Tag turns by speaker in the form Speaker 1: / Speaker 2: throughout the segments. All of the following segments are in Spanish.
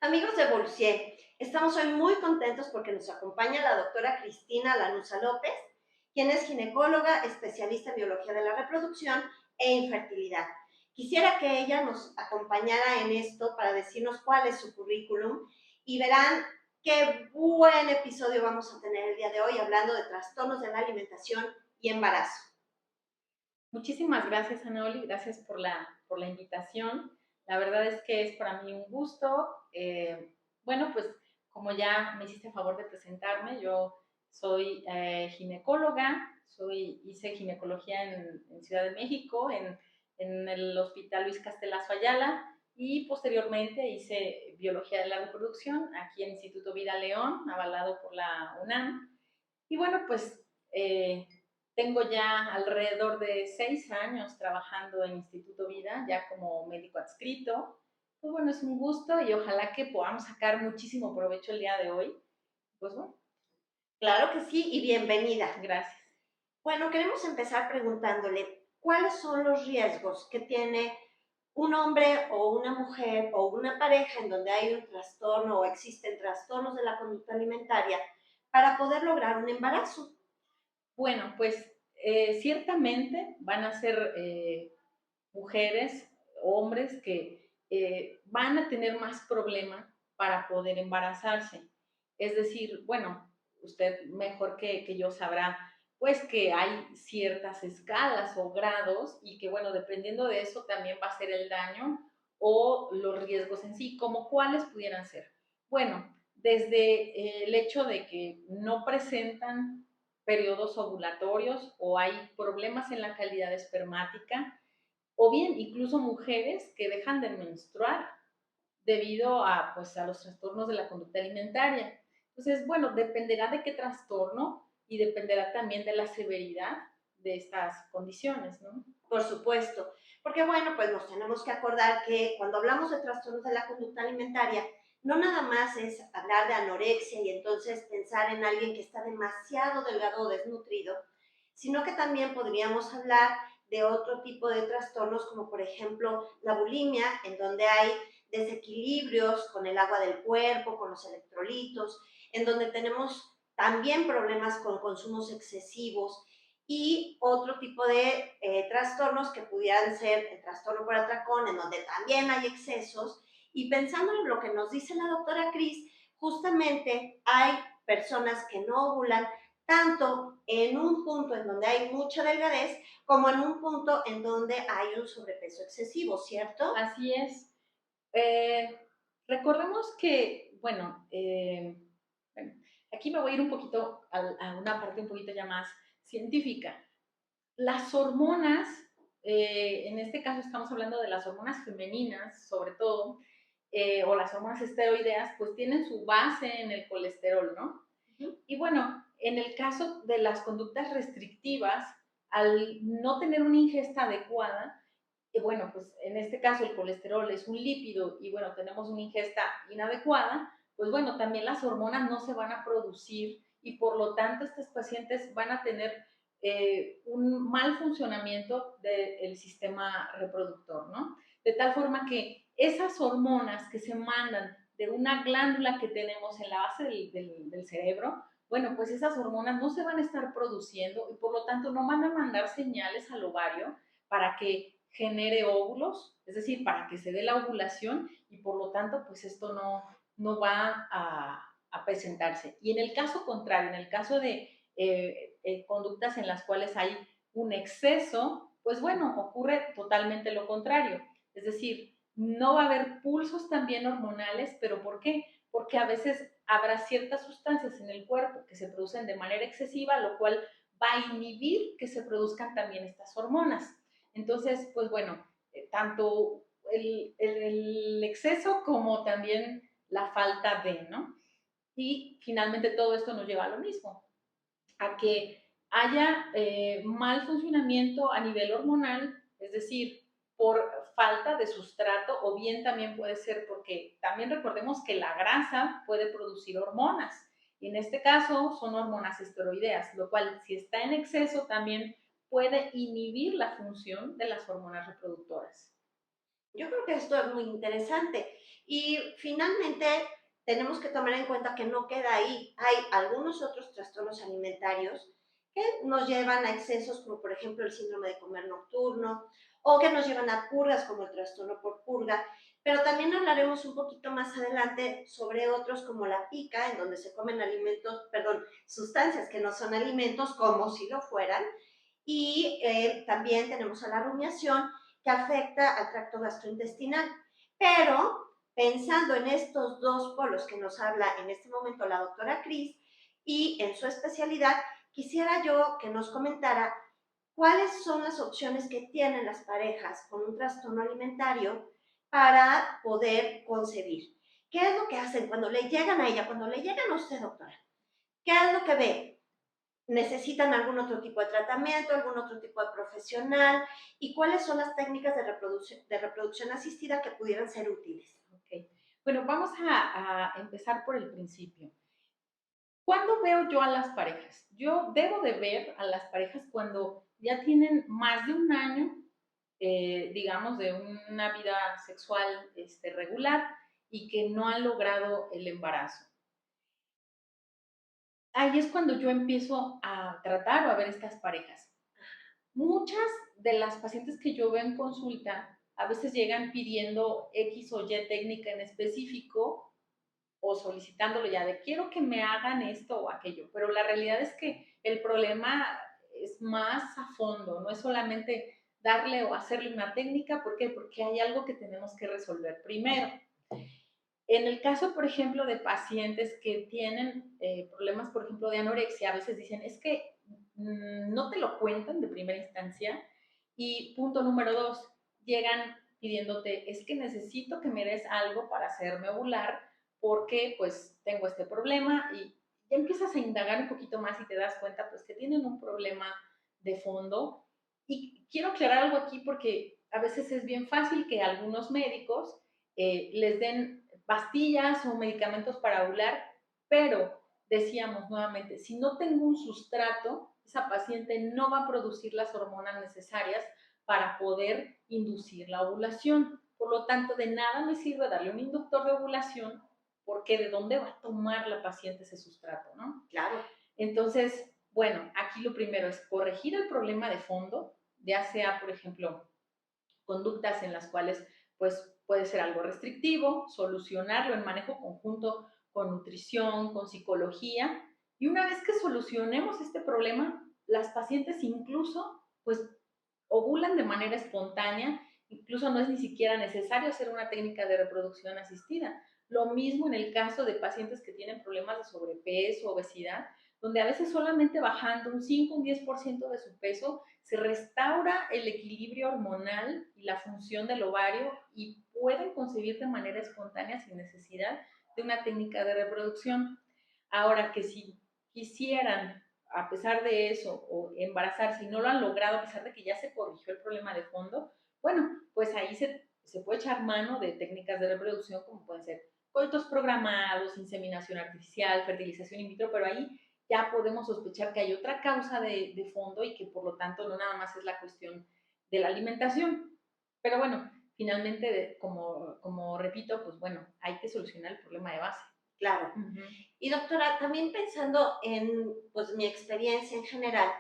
Speaker 1: Amigos de Bolsier, estamos hoy muy contentos porque nos acompaña la doctora Cristina Lanuza López, quien es ginecóloga, especialista en biología de la reproducción e infertilidad. Quisiera que ella nos acompañara en esto para decirnos cuál es su currículum y verán qué buen episodio vamos a tener el día de hoy hablando de trastornos de la alimentación y embarazo.
Speaker 2: Muchísimas gracias, Anaoli, gracias por la invitación. La verdad es que es para mí un gusto. Bueno, pues como ya me hiciste favor de presentarme, yo soy ginecóloga, hice ginecología en Ciudad de México, en el Hospital Luis Castelazo Ayala, y posteriormente hice biología de la reproducción aquí en Instituto Vida León, avalado por la UNAM. Y bueno, pues tengo ya alrededor de 6 años trabajando en Instituto Vida, ya como médico adscrito. Pues bueno, es un gusto y ojalá que podamos sacar muchísimo provecho el día de hoy. Pues bueno,
Speaker 1: Claro que sí y bienvenida.
Speaker 2: gracias.
Speaker 1: Bueno, queremos empezar preguntándole, ¿cuáles son los riesgos que tiene un hombre o una mujer o una pareja en donde hay un trastorno o existen trastornos de la conducta alimentaria para poder lograr un embarazo?
Speaker 2: Bueno, pues ciertamente van a ser mujeres, hombres que van a tener más problemas para poder embarazarse. Es decir, bueno, usted mejor que yo sabrá, pues que hay ciertas escalas o grados y que, bueno, dependiendo de eso también va a ser el daño o los riesgos en sí, como cuáles pudieran ser. Bueno, desde el hecho de que no presentan periodos ovulatorios o hay problemas en la calidad espermática, o bien incluso mujeres que dejan de menstruar debido a, pues, a los trastornos de la conducta alimentaria. Entonces, bueno, dependerá de qué trastorno y dependerá también de la severidad de estas condiciones, ¿no?
Speaker 1: Por supuesto, porque bueno, pues nos tenemos que acordar que cuando hablamos de trastornos de la conducta alimentaria, no nada más es hablar de anorexia y entonces pensar en alguien que está demasiado delgado o desnutrido, sino que también podríamos hablar de otro tipo de trastornos como por ejemplo la bulimia, en donde hay desequilibrios con el agua del cuerpo, con los electrolitos, en donde tenemos también problemas con consumos excesivos y otro tipo de trastornos que pudieran ser el trastorno por atracón, en donde también hay excesos. Y pensando en lo que nos dice la doctora Cris, justamente hay personas que no ovulan tanto en un punto en donde hay mucha delgadez como en un punto en donde hay un sobrepeso excesivo, ¿cierto?
Speaker 2: Así es. Eh, recordemos que, bueno, aquí me voy a ir un poquito a una parte un poquito ya más científica. Las hormonas, en este caso estamos hablando de las hormonas femeninas, sobre todo, o las hormonas esteroideas, pues tienen su base en el colesterol, ¿no? Y bueno, en el caso de las conductas restrictivas, al no tener una ingesta adecuada, bueno, pues en este caso el colesterol es un lípido y bueno, tenemos una ingesta inadecuada, pues bueno, también las hormonas no se van a producir y por lo tanto estos pacientes van a tener un mal funcionamiento del sistema reproductor, ¿no? De tal forma que esas hormonas que se mandan de una glándula que tenemos en la base del cerebro, bueno, pues esas hormonas no se van a estar produciendo y por lo tanto no van a mandar señales al ovario para que genere óvulos, es decir, para que se dé la ovulación y por lo tanto, pues esto no va a presentarse. Y en el caso contrario, en el caso de conductas en las cuales hay un exceso, pues bueno, ocurre totalmente lo contrario. Es decir, no va a haber pulsos también hormonales, pero ¿por qué? Porque a veces habrá ciertas sustancias en el cuerpo que se producen de manera excesiva, lo cual va a inhibir que se produzcan también estas hormonas. Entonces, pues bueno, tanto el exceso como también la falta de, ¿no? Y finalmente todo esto nos lleva a lo mismo, a que haya mal funcionamiento a nivel hormonal, es decir, por falta de sustrato o bien también puede ser porque también recordemos que la grasa puede producir hormonas y en este caso son hormonas esteroideas, lo cual si está en exceso también puede inhibir la función de las hormonas reproductoras.
Speaker 1: Yo creo que esto es muy interesante. Y finalmente tenemos que tomar en cuenta que no queda ahí. Hay algunos otros trastornos alimentarios que nos llevan a excesos, como por ejemplo el síndrome de comer nocturno, o que nos llevan a purgas, como el trastorno por purga. Pero también hablaremos un poquito más adelante sobre otros como la pica, en donde se comen alimentos, perdón, sustancias que no son alimentos como si lo fueran, y también tenemos a la rumiación que afecta al tracto gastrointestinal. Pero pensando en estos dos polos que nos habla en este momento la doctora Cris y en su especialidad, quisiera yo que nos comentara cuáles son las opciones que tienen las parejas con un trastorno alimentario para poder concebir. ¿Qué es lo que hacen cuando le llegan a ella, cuando le llegan a usted, doctora? ¿Qué es lo que ve? ¿Necesitan algún otro tipo de tratamiento, algún otro tipo de profesional? ¿Y cuáles son las técnicas de reproducción asistida que pudieran ser útiles?
Speaker 2: Ok. Bueno, vamos a empezar por el principio. ¿Cuándo veo yo a las parejas? Yo debo de ver a las parejas cuando ya tienen más de un año, digamos, de una vida sexual regular y que no han logrado el embarazo. Ahí es cuando yo empiezo a tratar o a ver estas parejas. Muchas de las pacientes que yo veo en consulta a veces llegan pidiendo X o Y técnica en específico o solicitándolo ya de quiero que me hagan esto o aquello, pero la realidad es que el problema es más a fondo, no es solamente darle o hacerle una técnica, ¿por qué? Porque hay algo que tenemos que resolver primero. En el caso, por ejemplo, de pacientes que tienen problemas, por ejemplo, de anorexia, a veces dicen, es que no te lo cuentan de primera instancia. Y punto número dos, llegan pidiéndote, es que necesito que me des algo para hacerme ovular porque pues tengo este problema y ya empiezas a indagar un poquito más y te das cuenta pues que tienen un problema de fondo. Y quiero aclarar algo aquí porque a veces es bien fácil que algunos médicos les den pastillas o medicamentos para ovular, pero decíamos nuevamente, si no tengo un sustrato, esa paciente no va a producir las hormonas necesarias para poder inducir la ovulación. Por lo tanto, de nada me sirve darle un inductor de ovulación porque de dónde va a tomar la paciente ese sustrato, ¿no?
Speaker 1: Claro.
Speaker 2: Entonces, bueno, aquí lo primero es corregir el problema de fondo, ya sea, por ejemplo, conductas en las cuales pues puede ser algo restrictivo, solucionarlo en manejo conjunto con nutrición, con psicología. Y una vez que solucionemos este problema, las pacientes incluso pues ovulan de manera espontánea, incluso no es ni siquiera necesario hacer una técnica de reproducción asistida. Lo mismo en el caso de pacientes que tienen problemas de sobrepeso, obesidad, donde a veces solamente bajando un 5, un 10% de su peso se restaura el equilibrio hormonal y la función del ovario y pueden concebir de manera espontánea sin necesidad de una técnica de reproducción. Ahora que si quisieran, a pesar de eso, o embarazarse y no lo han logrado, a pesar de que ya se corrigió el problema de fondo, bueno, pues ahí se puede echar mano de técnicas de reproducción como pueden ser coitos programados, inseminación artificial, fertilización in vitro, pero ahí ya podemos sospechar que hay otra causa de fondo y que por lo tanto no nada más es la cuestión de la alimentación. Pero bueno, finalmente, como repito, pues bueno, hay que solucionar el problema de base.
Speaker 1: Claro. Y doctora, también pensando en pues, mi experiencia en general,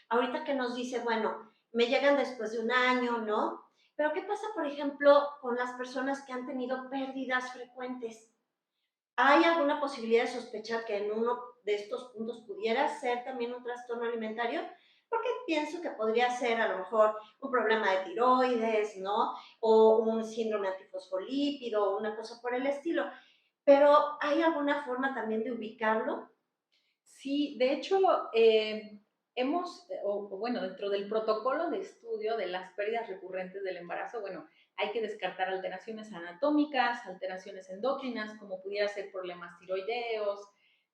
Speaker 1: ahorita que nos dice, bueno, me llegan después de un año, ¿no? Pero ¿qué pasa, por ejemplo, con las personas que han tenido pérdidas frecuentes? ¿Hay alguna posibilidad de sospechar que en uno de estos puntos pudiera ser también un trastorno alimentario? Porque pienso que podría ser a lo mejor un problema de tiroides, ¿no? O un síndrome antifosfolípido, o una cosa por el estilo. Pero ¿hay alguna forma también de ubicarlo?
Speaker 2: Sí, de hecho, o bueno, dentro del protocolo de estudio de las pérdidas recurrentes del embarazo, bueno, hay que descartar alteraciones anatómicas, alteraciones endocrinas, como pudiera ser problemas tiroideos,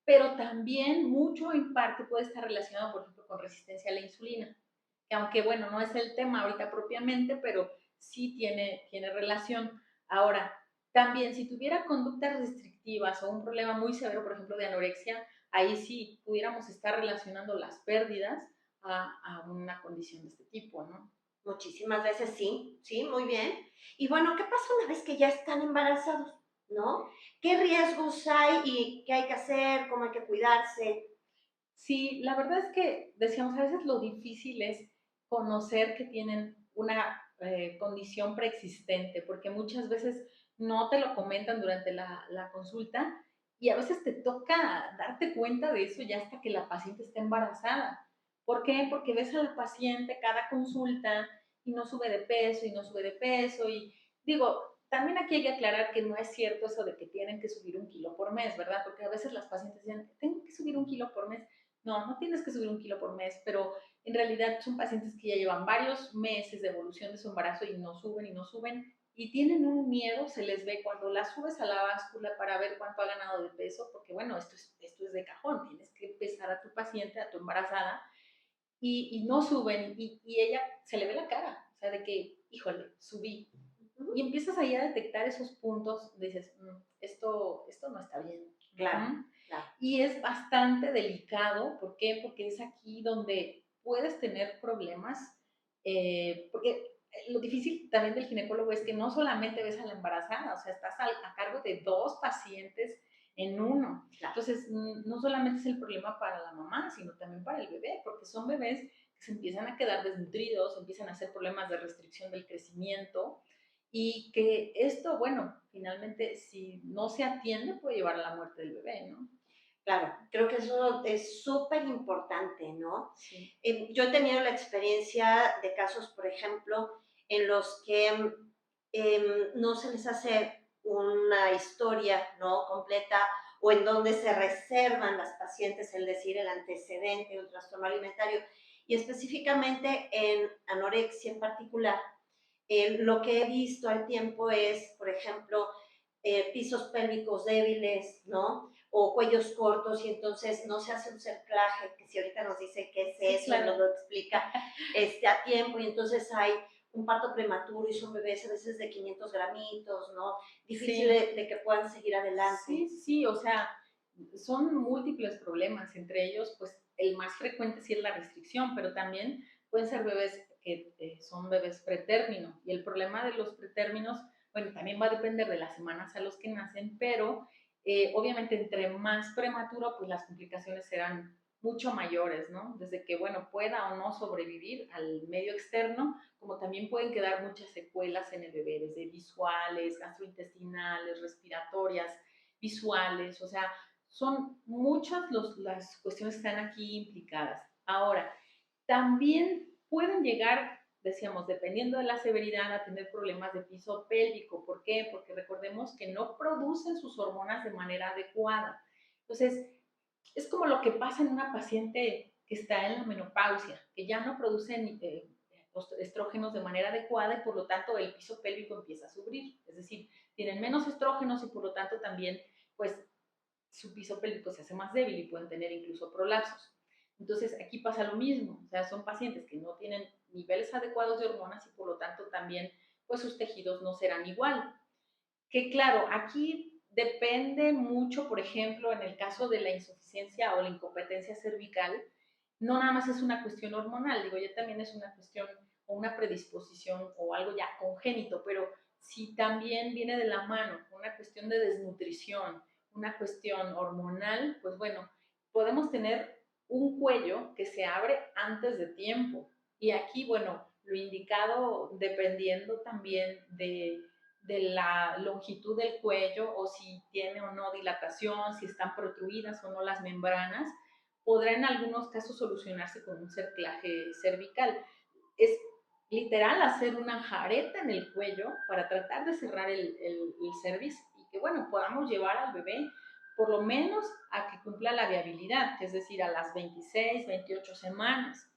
Speaker 2: pero también mucho en parte puede estar relacionado, por ejemplo, con resistencia a la insulina, que aunque, bueno, no es el tema ahorita propiamente, pero sí tiene relación. Ahora, también si tuviera conductas restrictivas o un problema muy severo, por ejemplo, de anorexia, ahí sí pudiéramos estar relacionando las pérdidas a una condición de este tipo, ¿no?
Speaker 1: Muchísimas veces sí, sí, muy bien. Y bueno, ¿qué pasa una vez que ya están embarazados? ¿No? ¿Qué riesgos hay y qué hay que hacer? ¿Cómo hay que cuidarse?
Speaker 2: Sí, la verdad es que decíamos, a veces lo difícil es conocer que tienen una condición preexistente, porque muchas veces no te lo comentan durante la consulta y a veces te toca darte cuenta de eso ya hasta que la paciente está embarazada. ¿Por qué? Porque ves a la paciente cada consulta y no sube de peso y no sube de peso y digo, también aquí hay que aclarar que no es cierto eso de que tienen que subir 1 kilo por mes, ¿verdad? Porque a veces las pacientes dicen, tengo que subir 1 kilo por mes. No, no tienes que subir 1 kilo por mes, pero en realidad son pacientes que ya llevan varios meses de evolución de su embarazo y no suben y no suben y tienen un miedo, se les ve cuando la subes a la báscula para ver cuánto ha ganado de peso, porque bueno, esto es de cajón, tienes que pesar a tu paciente, a tu embarazada, y no suben y ella se le ve la cara, o sea, de que, híjole, subí. Y
Speaker 1: Ujú.
Speaker 2: empiezas ahí a detectar esos puntos, dices, esto no está bien.
Speaker 1: Claro,
Speaker 2: Ujú.
Speaker 1: claro.
Speaker 2: Y es bastante delicado, ¿por qué? Porque es aquí donde puedes tener problemas, porque lo difícil también del ginecólogo es que no solamente ves a la embarazada, o sea, estás a cargo de dos pacientes en uno.
Speaker 1: Claro.
Speaker 2: Entonces, no solamente es el problema para la mamá, sino también para el bebé, porque son bebés que se empiezan a quedar desnutridos, empiezan a hacer problemas de restricción del crecimiento y que esto, bueno, finalmente si no se atiende puede llevar a la muerte del bebé, ¿no?
Speaker 1: Claro, creo que eso es súper importante, ¿no?
Speaker 2: Sí,
Speaker 1: Yo he tenido la experiencia de casos, por ejemplo, en los que no se les hace una historia, ¿no? Completa o en donde se reservan las pacientes el decir el antecedente de un trastorno alimentario y específicamente en anorexia en particular. Lo que he visto al tiempo es, por ejemplo, pisos pélvicos débiles, ¿no? O cuellos cortos y entonces no se hace un cerclaje, que si ahorita nos dice qué
Speaker 2: sí,
Speaker 1: es eso y nos
Speaker 2: claro.
Speaker 1: lo explica a tiempo y entonces hay un parto prematuro y son bebés a veces de 500 gramitos, ¿no? Difícil
Speaker 2: Sí,
Speaker 1: de que puedan seguir adelante.
Speaker 2: sí, sí, o sea, son múltiples problemas, entre ellos, pues el más frecuente sí es la restricción, pero también pueden ser bebés que son bebés pretérmino. Y el problema de los pretérminos, bueno, también va a depender de las semanas a los que nacen, pero obviamente entre más prematuro, pues las complicaciones serán mucho mayores, ¿no? Desde que, bueno, pueda o no sobrevivir al medio externo, como también pueden quedar muchas secuelas en el bebé, desde visuales, gastrointestinales, respiratorias, visuales, o sea, son muchas las cuestiones que están aquí implicadas. Ahora, también pueden llegar, decíamos, dependiendo de la severidad, a tener problemas de piso pélvico. ¿Por qué? Porque recordemos que no producen sus hormonas de manera adecuada. Entonces, es como lo que pasa en una paciente que está en la menopausia, que ya no producen estrógenos de manera adecuada y por lo tanto el piso pélvico empieza a subir. Es decir, tienen menos estrógenos y por lo tanto también pues su piso pélvico se hace más débil y pueden tener incluso prolapsos. Entonces aquí pasa lo mismo, o sea, son pacientes que no tienen niveles adecuados de hormonas y por lo tanto también pues sus tejidos no serán igual. Que claro, aquí depende mucho, por ejemplo, en el caso de la insuficiencia o la incompetencia cervical, no nada más es una cuestión hormonal, digo, ya también es una cuestión o una predisposición o algo ya congénito, pero si también viene de la mano una cuestión de desnutrición, una cuestión hormonal, pues bueno, podemos tener un cuello que se abre antes de tiempo. Y aquí, bueno, lo indicado dependiendo también de la longitud del cuello o si tiene o no dilatación, si están protruidas o no las membranas, podrá en algunos casos solucionarse con un cerclaje cervical. Es literal hacer una jareta en el cuello para tratar de cerrar el cervix y que, bueno, podamos llevar al bebé por lo menos a que cumpla la viabilidad, es decir, a las 26, 28 semanas.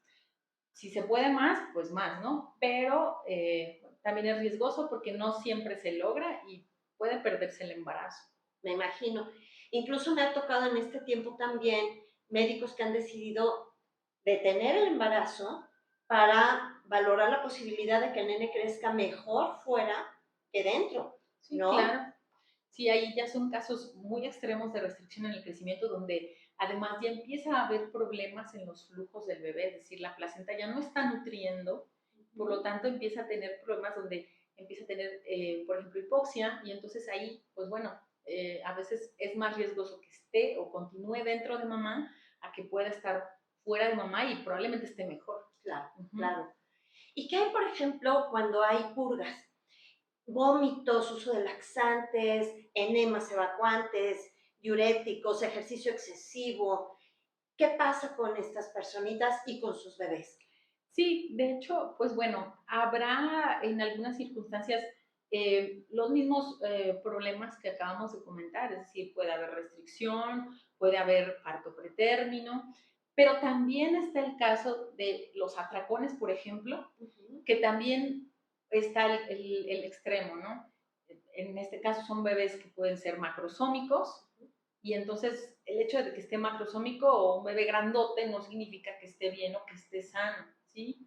Speaker 2: Si se puede más, pues más, ¿no? Pero también es riesgoso porque no siempre se logra y puede perderse el embarazo.
Speaker 1: Me imagino. Incluso me ha tocado en este tiempo también médicos que han decidido detener el embarazo para valorar la posibilidad de que el nene crezca mejor fuera que dentro,
Speaker 2: Sí,
Speaker 1: ¿no?
Speaker 2: claro. Sí, ahí ya son casos muy extremos de restricción en el crecimiento donde además ya empieza a haber problemas en los flujos del bebé, es decir, la placenta ya no está nutriendo Por lo tanto, empieza a tener problemas donde empieza a tener, por ejemplo, hipoxia, y entonces ahí, pues bueno, a veces es más riesgoso que esté o continúe dentro de mamá a que pueda estar fuera de mamá y probablemente esté mejor.
Speaker 1: Claro, claro. ¿Y qué hay, por ejemplo, cuando hay purgas? Vómitos, uso de laxantes, enemas evacuantes, diuréticos, ejercicio excesivo. ¿Qué pasa con estas personitas y con sus bebés?
Speaker 2: Sí, de hecho, pues bueno, habrá en algunas circunstancias los mismos problemas que acabamos de comentar, es decir, puede haber restricción, puede haber parto pretérmino, pero también está el caso de los atracones, por ejemplo, que también está el extremo, ¿no? En este caso son bebés que pueden ser macrosómicos, y entonces el hecho de que esté macrosómico o un bebé grandote no significa que esté bien o que esté sano, ¿sí?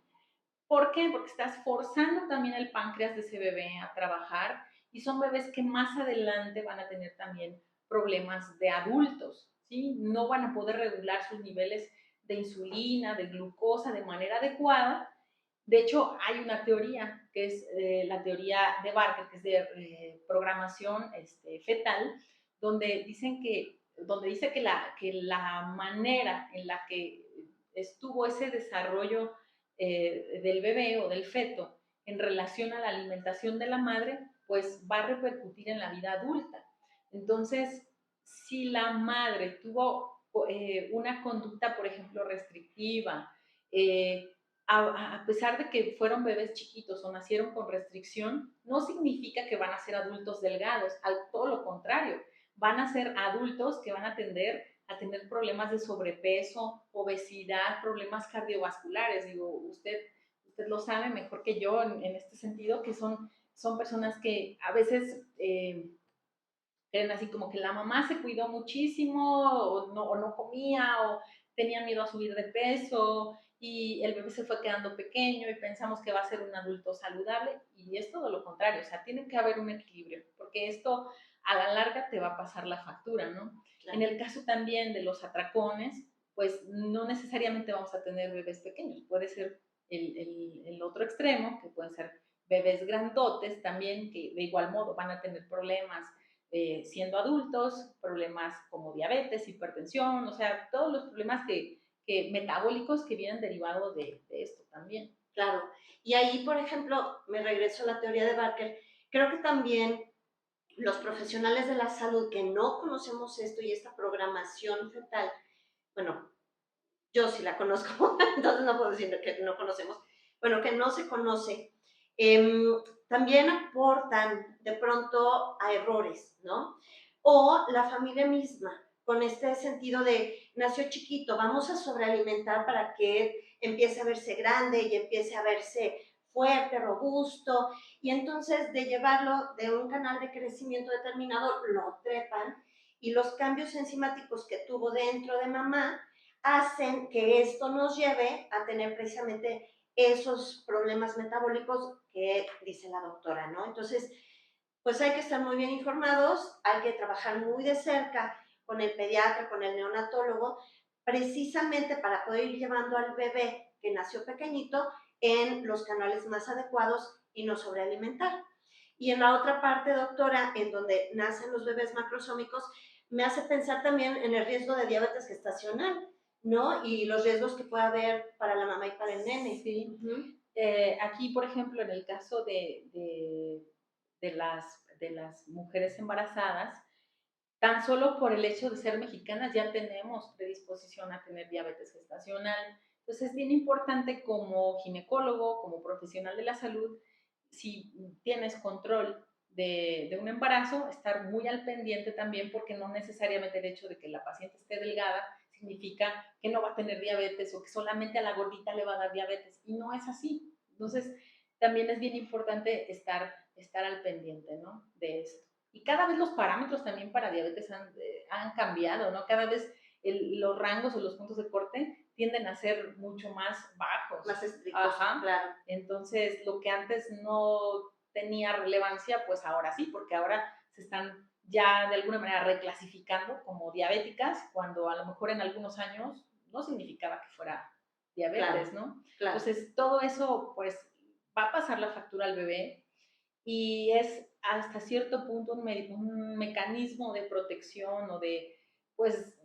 Speaker 2: ¿Por qué? Porque estás forzando también el páncreas de ese bebé a trabajar, y son bebés que más adelante van a tener también problemas de adultos, ¿sí? No van a poder regular sus niveles de insulina, de glucosa de manera adecuada. De hecho, hay una teoría, que es la teoría de Barker, que es de programación fetal, donde donde dice que la manera en la que estuvo ese desarrollo del bebé o del feto en relación a la alimentación de la madre, pues va a repercutir en la vida adulta. Entonces, si la madre tuvo una conducta, por ejemplo, restrictiva, eh, a pesar de que fueron bebés chiquitos o nacieron con restricción, no significa que van a ser adultos delgados, todo lo contrario, van a ser adultos que van a tender a tener problemas de sobrepeso, obesidad, problemas cardiovasculares. Digo, usted lo sabe mejor que yo en este sentido, que son personas que a veces creen así como que la mamá se cuidó muchísimo o no comía o tenía miedo a subir de peso y el bebé se fue quedando pequeño y pensamos que va a ser un adulto saludable, y es todo lo contrario. O sea, tiene que haber un equilibrio, porque esto a la larga te va a pasar la factura, ¿no? Claro. En el caso también de los atracones, pues no necesariamente vamos a tener bebés pequeños, puede ser el otro extremo, que pueden ser bebés grandotes también, que de igual modo van a tener problemas siendo adultos, problemas como diabetes, hipertensión, o sea, todos los problemas que metabólicos que vienen derivados de esto también.
Speaker 1: Claro. Y ahí, por ejemplo, me regreso a la teoría de Barker, creo que también los profesionales de la salud que no conocemos esto y esta programación fetal, bueno, yo sí la conozco, entonces no puedo decir que no conocemos, bueno, que no se conoce, también aportan de pronto a errores, ¿no? O la familia misma, con este sentido de nació chiquito, vamos a sobrealimentar para que empiece a verse grande y empiece a verse fuerte, robusto, y entonces de llevarlo de un canal de crecimiento determinado, lo trepan, y los cambios enzimáticos que tuvo dentro de mamá hacen que esto nos lleve a tener precisamente esos problemas metabólicos que dice la doctora, ¿no? Entonces, pues hay que estar muy bien informados, hay que trabajar muy de cerca con el pediatra, con el neonatólogo, precisamente para poder ir llevando al bebé que nació pequeñito en los canales más adecuados y no sobrealimentar. Y en la otra parte, doctora, en donde nacen los bebés macrosómicos, me hace pensar también en el riesgo de diabetes gestacional, ¿no? Y los riesgos que puede haber para la mamá y para el nene.
Speaker 2: Sí. Aquí, por ejemplo, en el caso de las mujeres embarazadas, tan solo por el hecho de ser mexicanas ya tenemos predisposición a tener diabetes gestacional. Entonces es bien importante como ginecólogo, como profesional de la salud, si tienes control de un embarazo, estar muy al pendiente también, porque no necesariamente el hecho de que la paciente esté delgada significa que no va a tener diabetes o que solamente a la gordita le va a dar diabetes, y no es así. Entonces también es bien importante estar al pendiente, ¿no?, de esto. Y cada vez los parámetros también para diabetes han cambiado, ¿no? Cada vez los rangos o los puntos de corte tienden a ser mucho más bajos.
Speaker 1: Más estrictos,
Speaker 2: Ajá.
Speaker 1: claro.
Speaker 2: Entonces, lo que antes no tenía relevancia, pues ahora sí, porque ahora se están ya de alguna manera reclasificando como diabéticas, cuando a lo mejor en algunos años no significaba que fuera diabetes, claro, ¿no? Claro. Entonces, todo eso, pues va a pasar la factura al bebé y es hasta cierto punto un mecanismo de protección o de, pues,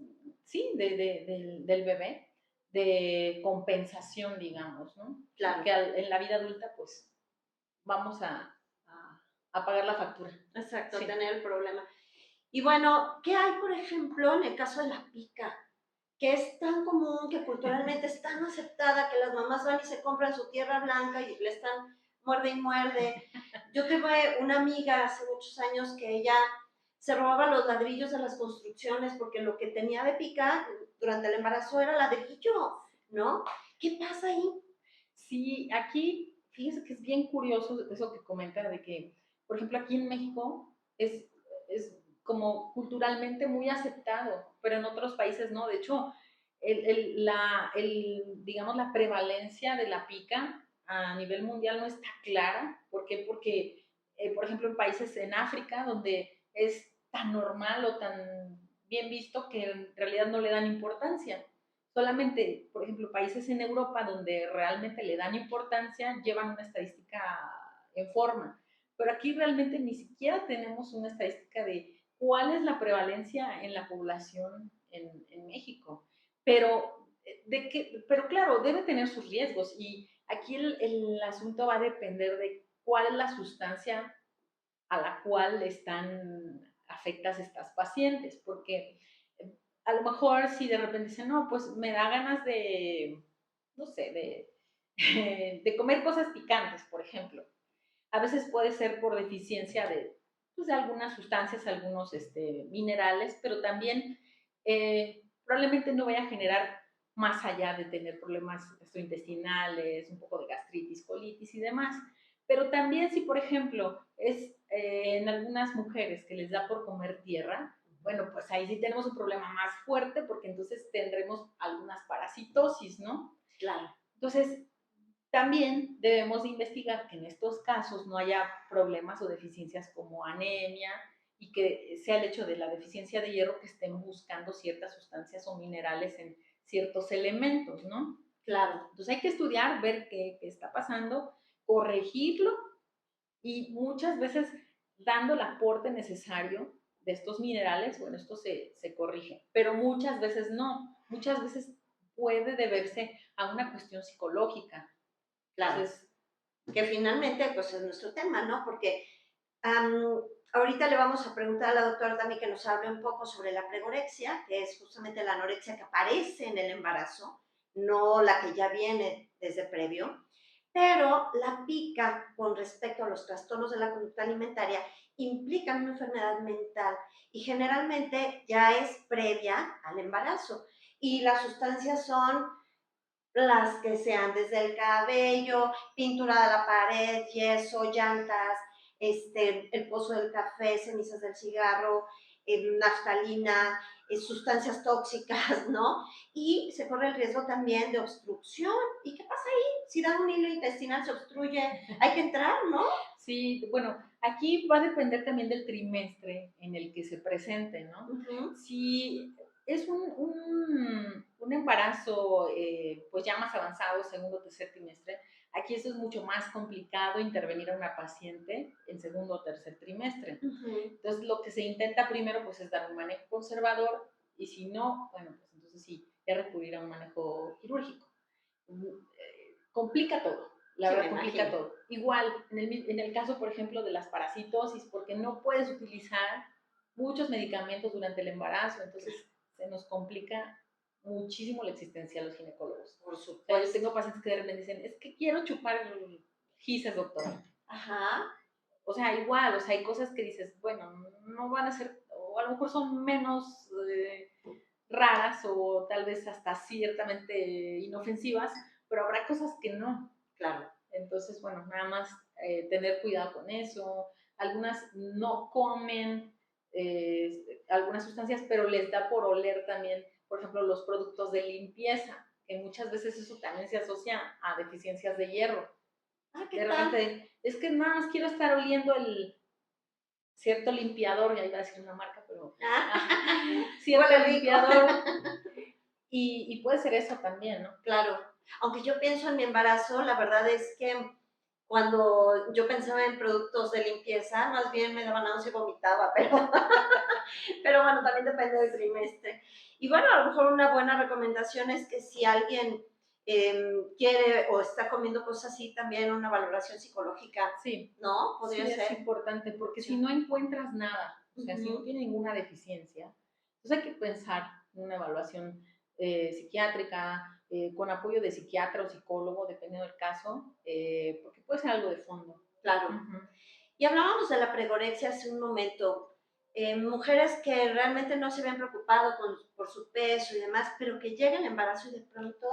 Speaker 2: sí, del bebé, de compensación, digamos, ¿no?
Speaker 1: Claro.
Speaker 2: Que en la vida adulta, pues, vamos a pagar la factura.
Speaker 1: Exacto,
Speaker 2: Sí.
Speaker 1: tener el problema. Y bueno, ¿qué hay, por ejemplo, en el caso de la pica? Que es tan común, que culturalmente es tan aceptada, que las mamás van y se compran su tierra blanca y le están muerde y muerde. Yo tuve una amiga hace muchos años que ella se robaba los ladrillos de las construcciones porque lo que tenía de pica durante el embarazo era ladrillo, ¿no? ¿Qué pasa ahí?
Speaker 2: Sí, aquí, fíjese que es bien curioso eso que comenta de que, por ejemplo, aquí en México es como culturalmente muy aceptado, pero en otros países no. De hecho, digamos, la prevalencia de la pica a nivel mundial no está clara. ¿Por qué? Porque, por ejemplo, en países en África, donde es tan normal o tan bien visto que en realidad no le dan importancia. Solamente, por ejemplo, países en Europa donde realmente le dan importancia llevan una estadística en forma, pero aquí realmente ni siquiera tenemos una estadística de cuál es la prevalencia en la población en México. Pero, pero claro, debe tener sus riesgos y aquí el asunto va a depender de cuál es la sustancia a la cual están afectas estas pacientes, porque a lo mejor si de repente dicen, no, pues me da ganas de, no sé, de comer cosas picantes, por ejemplo. A veces puede ser por deficiencia pues, de algunas sustancias, algunos minerales, pero también probablemente no vaya a generar más allá de tener problemas gastrointestinales, un poco de gastritis, colitis y demás. Pero también si, por ejemplo, es en algunas mujeres que les da por comer tierra, bueno, pues ahí sí tenemos un problema más fuerte porque entonces tendremos algunas parasitosis, ¿no?
Speaker 1: Claro.
Speaker 2: Entonces, también debemos de investigar que en estos casos no haya problemas o deficiencias como anemia y que sea el hecho de la deficiencia de hierro que estén buscando ciertas sustancias o minerales en ciertos elementos, ¿no?
Speaker 1: Claro.
Speaker 2: Entonces hay que estudiar, ver qué está pasando, corregirlo y muchas veces dando el aporte necesario de estos minerales, bueno, esto se corrige, pero muchas veces no, muchas veces puede deberse a una cuestión psicológica.
Speaker 1: Claro.
Speaker 2: Entonces,
Speaker 1: que finalmente pues es nuestro tema, ¿no? Porque ahorita le vamos a preguntar a la doctora también que nos hable un poco sobre la pregorexia, que es justamente la anorexia que aparece en el embarazo, no la que ya viene desde previo, pero la pica con respecto a los trastornos de la conducta alimentaria implican una enfermedad mental y generalmente ya es previa al embarazo y las sustancias son las que sean desde el cabello, pintura de la pared, yeso, llantas, el pozo del café, cenizas del cigarro, naftalina, sustancias tóxicas, ¿no? Y se corre el riesgo también de obstrucción. ¿Y qué pasa ahí? Si da un hilo intestinal, se obstruye, hay que entrar, ¿no?
Speaker 2: Sí, bueno, aquí va a depender también del trimestre en el que se presente, ¿no? Si es un embarazo pues ya más avanzado, segundo o tercer trimestre, aquí eso es mucho más complicado intervenir a una paciente en segundo o tercer trimestre. Entonces lo que se intenta primero pues es dar un manejo conservador y si no, bueno, pues entonces sí, ya recurrir a un manejo quirúrgico. Complica todo. La verdad, complica todo. Igual, en el caso, por ejemplo, de las parasitosis, porque no puedes utilizar muchos medicamentos durante el embarazo, entonces se nos complica muchísimo la existencia de los ginecólogos.
Speaker 1: Por
Speaker 2: O sea,
Speaker 1: supuesto.
Speaker 2: yo tengo pacientes que de repente dicen, es que quiero chupar gises, doctora.
Speaker 1: Ajá.
Speaker 2: O sea, igual, o sea, hay cosas que dices, bueno, no van a ser, o a lo mejor son menos raras o tal vez hasta ciertamente inofensivas, pero habrá cosas que no.
Speaker 1: Claro.
Speaker 2: Entonces, bueno, nada más tener cuidado con eso. Algunas no comen algunas sustancias, pero les da por oler también, por ejemplo, los productos de limpieza, que muchas veces eso también se asocia a deficiencias de hierro.
Speaker 1: ¿Qué
Speaker 2: De
Speaker 1: tal?
Speaker 2: repente, es que nada más quiero estar oliendo el cierto limpiador, ya iba a decir una marca, pero cierto limpiador. Y puede ser eso también, ¿no?
Speaker 1: Claro. Aunque yo pienso en mi embarazo, la verdad es que cuando yo pensaba en productos de limpieza, más bien me daba náusea y vomitaba, pero, pero bueno, también depende del trimestre. Y bueno, a lo mejor una buena recomendación es que si alguien quiere o está comiendo cosas así, también una valoración psicológica,
Speaker 2: Sí,
Speaker 1: ¿no? Podría
Speaker 2: sí es
Speaker 1: ser.
Speaker 2: importante, porque si
Speaker 1: Sí.
Speaker 2: no encuentras nada, o sea, si no
Speaker 1: Ujú.
Speaker 2: tiene ninguna deficiencia, entonces hay que pensar en una evaluación psiquiátrica, con apoyo de psiquiatra o psicólogo, dependiendo del caso, porque puede ser algo de fondo.
Speaker 1: Claro.
Speaker 2: Ujú.
Speaker 1: Y hablábamos de la pregorexia hace un momento. Mujeres que realmente no se habían preocupado por su peso y demás, pero que llega el embarazo y de pronto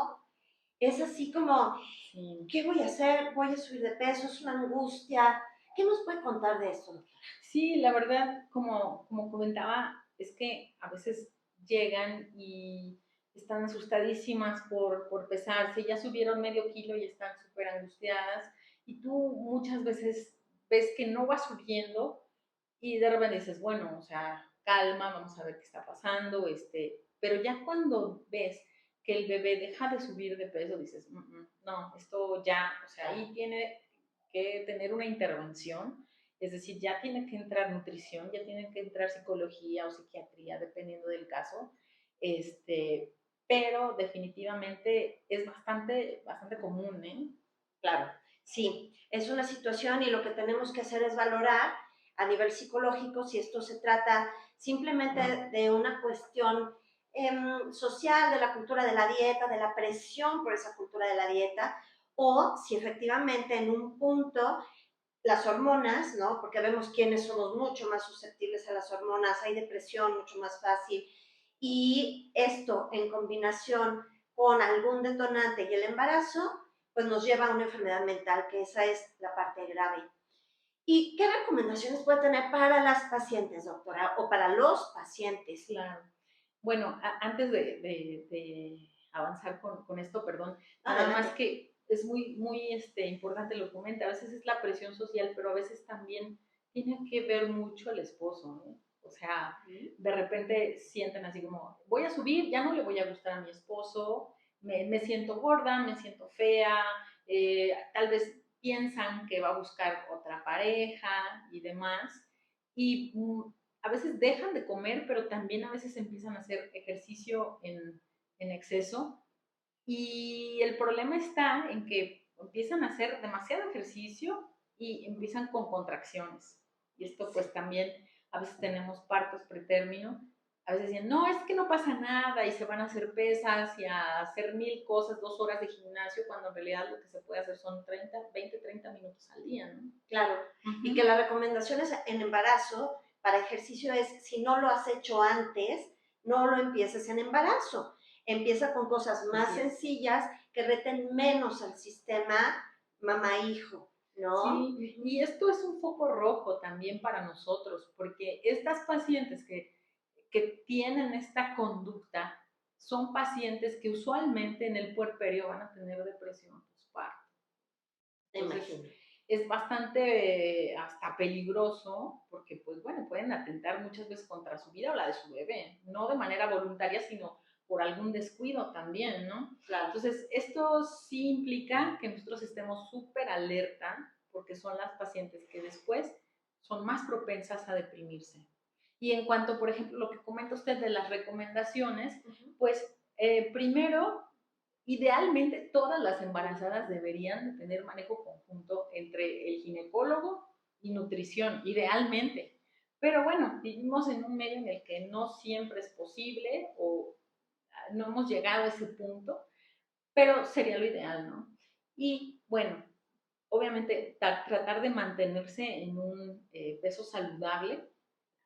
Speaker 1: es así como,
Speaker 2: Sí.
Speaker 1: ¿qué voy a hacer? Voy a subir de peso, es una angustia. ¿Qué nos puede contar de esto, doctora?
Speaker 2: Sí, la verdad, como comentaba, es que a veces llegan y están asustadísimas por pesarse, ya subieron medio kilo y están súper angustiadas, y tú muchas veces ves que no va subiendo y de repente dices, bueno, o sea, calma, vamos a ver qué está pasando, pero ya cuando ves que el bebé deja de subir de peso, dices, no, esto ya, o sea, ahí tiene que tener una intervención, es decir, ya tiene que entrar nutrición, ya tiene que entrar psicología o psiquiatría, dependiendo del caso, este, pero definitivamente es bastante común, ¿eh?
Speaker 1: Claro, sí, es una situación y lo que tenemos que hacer es valorar a nivel psicológico si esto se trata simplemente de una cuestión social, de la cultura de la dieta, de la presión por esa cultura de la dieta, o si efectivamente en un punto las hormonas, ¿no? Porque vemos quiénes somos mucho más susceptibles a las hormonas, hay depresión mucho más fácil, y esto en combinación con algún detonante y el embarazo, pues nos lleva a una enfermedad mental, que esa es la parte grave. ¿Y qué recomendaciones puede tener para las pacientes, doctora, o para los pacientes?
Speaker 2: Claro. Bueno, antes de avanzar con esto, perdón, nada más
Speaker 1: Adelante.
Speaker 2: que es muy importante lo que comenta, a veces es la presión social, pero a veces también tiene que ver mucho el esposo, ¿eh? O sea, de repente sienten así como, voy a subir, ya no le voy a gustar a mi esposo, me siento gorda, me siento fea, tal vez piensan que va a buscar otra pareja y demás, y a veces dejan de comer, pero también a veces empiezan a hacer ejercicio en exceso. Y el problema está en que empiezan a hacer demasiado ejercicio y empiezan con contracciones. Y esto pues también a veces tenemos partos pretérmino. A veces dicen, no, es que no pasa nada y se van a hacer pesas y a hacer 1000 cosas, 2 horas de gimnasio, cuando en realidad lo que se puede hacer son 30 minutos al día, ¿no?
Speaker 1: Claro, y que las recomendaciones en embarazo para ejercicio es, si no lo has hecho antes, no lo empieces en embarazo. Empieza con cosas más sencillas que reten menos al sistema mamá-hijo, ¿no?
Speaker 2: Sí, y esto es un foco rojo también para nosotros, porque estas pacientes que tienen esta conducta son pacientes que usualmente en el puerperio van a tener depresión postparto.
Speaker 1: Me
Speaker 2: Entonces,
Speaker 1: imagino.
Speaker 2: es bastante hasta peligroso porque, pues bueno, pueden atentar muchas veces contra su vida o la de su bebé, no de manera voluntaria, sino por algún descuido también, ¿no?
Speaker 1: Claro.
Speaker 2: Entonces, esto sí implica que nosotros estemos súper alerta porque son las pacientes que después son más propensas a deprimirse. Y en cuanto, por ejemplo, lo que comenta usted de las recomendaciones, pues primero idealmente, todas las embarazadas deberían de tener manejo conjunto entre el ginecólogo y nutrición, idealmente. Pero bueno, vivimos en un medio en el que no siempre es posible o no hemos llegado a ese punto, pero sería lo ideal, ¿no? Y bueno, obviamente tratar de mantenerse en un peso saludable,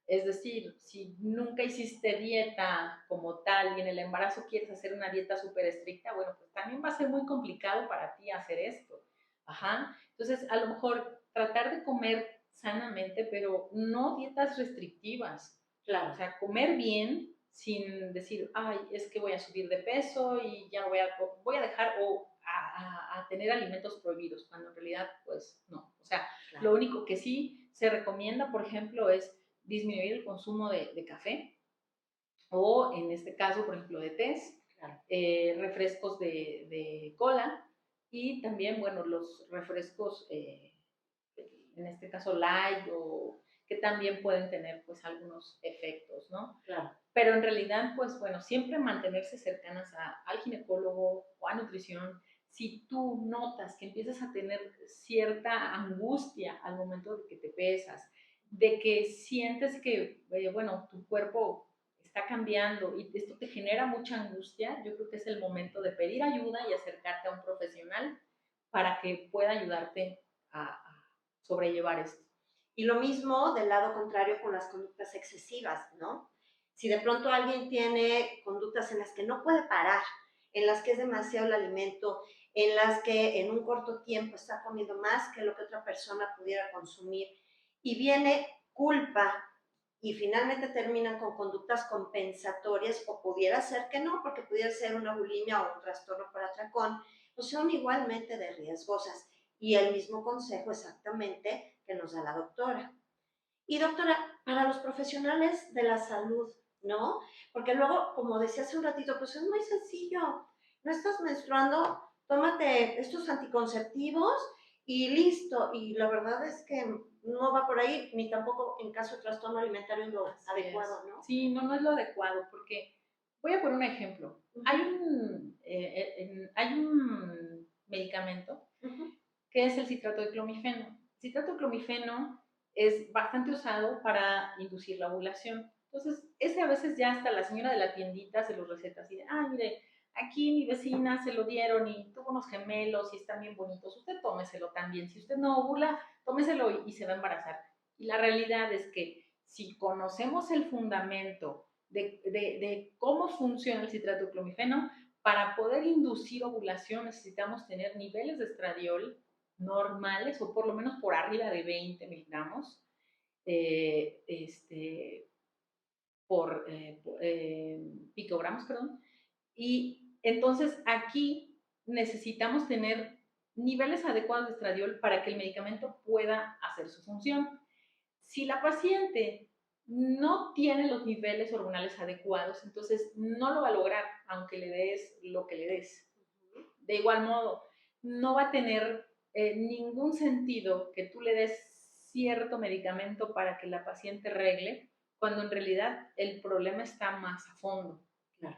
Speaker 2: es decir, si nunca hiciste dieta como tal y en el embarazo quieres hacer una dieta súper estricta, bueno, pues también va a ser muy complicado para ti hacer esto. Ajá. Entonces, a lo mejor tratar de comer sanamente, pero no dietas restrictivas.
Speaker 1: Claro.
Speaker 2: O sea, comer bien sin decir, ay, es que voy a subir de peso y ya no voy a dejar o a tener alimentos prohibidos, cuando en realidad, pues no. O sea,
Speaker 1: Claro.
Speaker 2: lo único que sí se recomienda, por ejemplo, es disminuir el consumo de café o en este caso, por ejemplo, de tés,
Speaker 1: Claro.
Speaker 2: refrescos de cola, y también, bueno, los refrescos, en este caso light, o que también pueden tener pues algunos efectos, ¿no?
Speaker 1: Claro.
Speaker 2: Pero en realidad, pues bueno, siempre mantenerse cercanas al ginecólogo o a nutrición. Si tú notas que empiezas a tener cierta angustia al momento de que te pesas, de que sientes que, bueno, tu cuerpo está cambiando y esto te genera mucha angustia, yo creo que es el momento de pedir ayuda y acercarte a un profesional para que pueda ayudarte a sobrellevar esto.
Speaker 1: Y lo mismo del lado contrario con las conductas excesivas, ¿no? Si de pronto alguien tiene conductas en las que no puede parar, en las que es demasiado el alimento, en las que en un corto tiempo está comiendo más que lo que otra persona pudiera consumir, y viene culpa y finalmente terminan con conductas compensatorias, o pudiera ser que no, porque pudiera ser una bulimia o un trastorno por atracón, pues son igualmente de riesgosas. Y el mismo consejo exactamente que nos da la doctora. Y doctora, para los profesionales de la salud, ¿no? Porque luego, como decía hace un ratito, pues es muy sencillo. No estás menstruando, tómate estos anticonceptivos y listo. Y la verdad es que no va por ahí, ni tampoco en caso de trastorno alimentario es lo adecuado, ¿no?
Speaker 2: Sí, no, no es lo adecuado, porque voy a poner un ejemplo. Hay un medicamento que es el citrato de clomifeno. El citrato de clomifeno es bastante usado para inducir la ovulación. Entonces, ese a veces ya hasta la señora de la tiendita se lo receta así de, mire, aquí mi vecina se lo dieron y tuvo unos gemelos y están bien bonitos, usted tómeselo también. Si usted no ovula, tómeselo y se va a embarazar. Y la realidad es que si conocemos el fundamento de cómo funciona el citrato de clomifeno, para poder inducir ovulación necesitamos tener niveles de estradiol normales, o por lo menos por arriba de 20 miligramos eh, este, picogramos, perdón. Y entonces aquí necesitamos tener niveles adecuados de estradiol para que el medicamento pueda hacer su función. Si la paciente no tiene los niveles hormonales adecuados, entonces no lo va a lograr, aunque le des lo que le des. De igual modo, no va a tener ningún sentido que tú le des cierto medicamento para que la paciente regle, cuando en realidad el problema está más a fondo.
Speaker 1: Claro.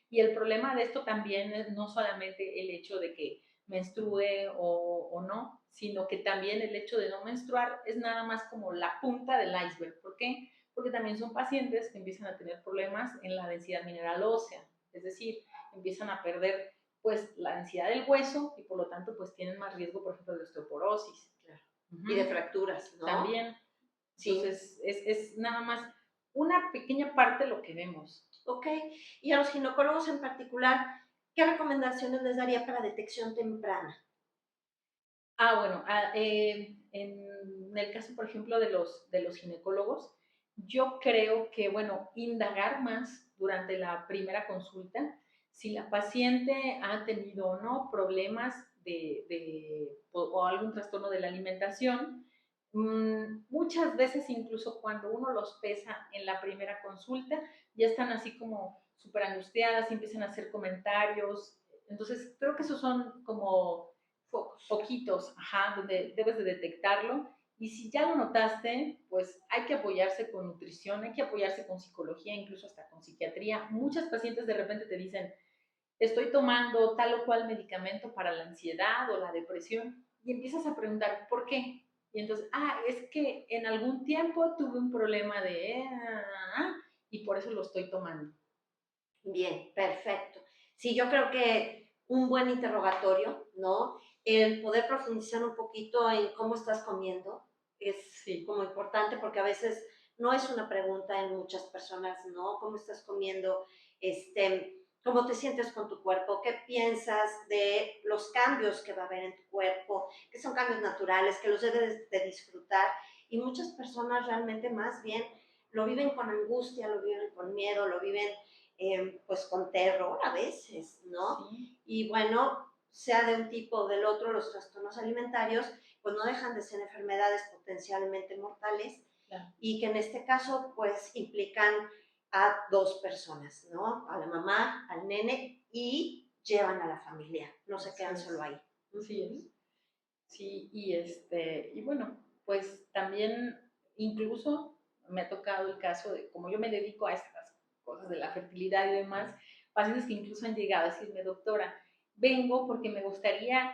Speaker 2: Y el problema de esto también es no solamente el hecho de que menstrue o no, sino que también el hecho de no menstruar es nada más como la punta del iceberg. ¿Por qué? Porque también son pacientes que empiezan a tener problemas en la densidad mineral ósea, es decir, empiezan a perder pues la densidad del hueso y por lo tanto pues tienen más riesgo, por ejemplo, de osteoporosis.
Speaker 1: Claro. Y de fracturas, ¿no?
Speaker 2: También.
Speaker 1: Sí.
Speaker 2: Entonces es nada más una pequeña parte de lo que vemos.
Speaker 1: Ok. Y a los ginecólogos en particular, ¿qué recomendaciones les daría para detección temprana?
Speaker 2: Bueno, en el caso, por ejemplo, de los ginecólogos, yo creo que, bueno, indagar más durante la primera consulta, si la paciente ha tenido o no problemas o algún trastorno de la alimentación. Muchas veces, incluso cuando uno los pesa en la primera consulta, ya están así como súper angustiadas y empiezan a hacer comentarios. Entonces, creo que esos son como poquitos, donde debes de detectarlo. Y si ya lo notaste, pues hay que apoyarse con nutrición, hay que apoyarse con psicología, incluso hasta con psiquiatría. Muchas pacientes de repente te dicen, estoy tomando tal o cual medicamento para la ansiedad o la depresión, y empiezas a preguntar, ¿por qué? Y entonces, es que en algún tiempo tuve un problema y por eso lo estoy tomando.
Speaker 1: Bien, perfecto. Sí, yo creo que un buen interrogatorio, ¿no? El poder profundizar un poquito en cómo estás comiendo es como importante, porque a veces no es una pregunta en muchas personas, ¿no? ¿Cómo estás comiendo? ¿Cómo te sientes con tu cuerpo? ¿Qué piensas de los cambios que va a haber en tu cuerpo? Que son cambios naturales, que los debes de disfrutar. Y muchas personas realmente más bien lo viven con angustia, lo viven con miedo, lo viven pues con terror a veces, ¿no?
Speaker 2: Sí.
Speaker 1: Y bueno, sea de un tipo o del otro, los trastornos alimentarios, pues no dejan de ser enfermedades potencialmente mortales,
Speaker 2: claro,
Speaker 1: y que en este caso, pues implican a dos personas, ¿no? A la mamá, al nene, y llevan a la familia, no se quedan solo ahí.
Speaker 2: Así
Speaker 1: Ujú.
Speaker 2: es. Sí, y bueno, pues también incluso me ha tocado el caso de, como yo me dedico a estas cosas de la fertilidad y demás, pacientes que incluso han llegado a decirme, doctora, vengo porque me gustaría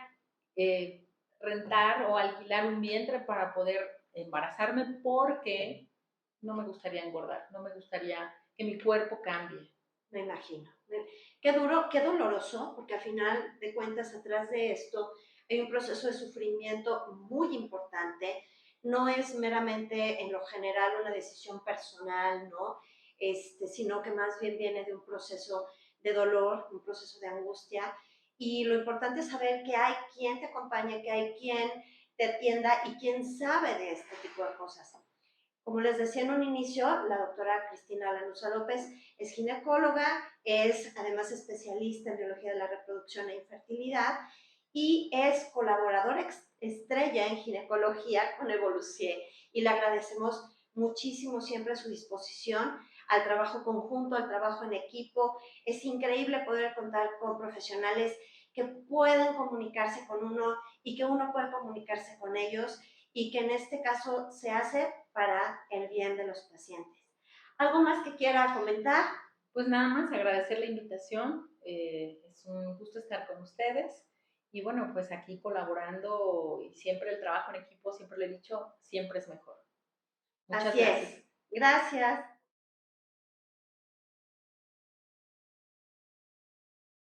Speaker 2: eh, rentar o alquilar un vientre para poder embarazarme porque no me gustaría engordar, no me gustaría que mi cuerpo cambie.
Speaker 1: Me imagino. Qué duro, qué doloroso, porque al final de cuentas, atrás de esto hay un proceso de sufrimiento muy importante. No es meramente en lo general una decisión personal, ¿no? Sino que más bien viene de un proceso de dolor, un proceso de angustia. Y lo importante es saber que hay quien te acompañe, que hay quien te atienda y quien sabe de este tipo de cosas. Como les decía en un inicio, la doctora Cristina Lanuza López es ginecóloga, es además especialista en biología de la reproducción e infertilidad y es colaboradora estrella en ginecología con Evolucie. Y le agradecemos muchísimo siempre su disposición al trabajo conjunto, al trabajo en equipo. Es increíble poder contar con profesionales que pueden comunicarse con uno y que uno puede comunicarse con ellos y que en este caso se hace para el bien de los pacientes. ¿Algo más que quiera comentar?
Speaker 2: Pues nada más agradecer la invitación, es un gusto estar con ustedes y bueno, pues aquí colaborando y siempre el trabajo en equipo, siempre lo he dicho, siempre es mejor. Muchas
Speaker 1: Así
Speaker 2: gracias.
Speaker 1: es. Gracias.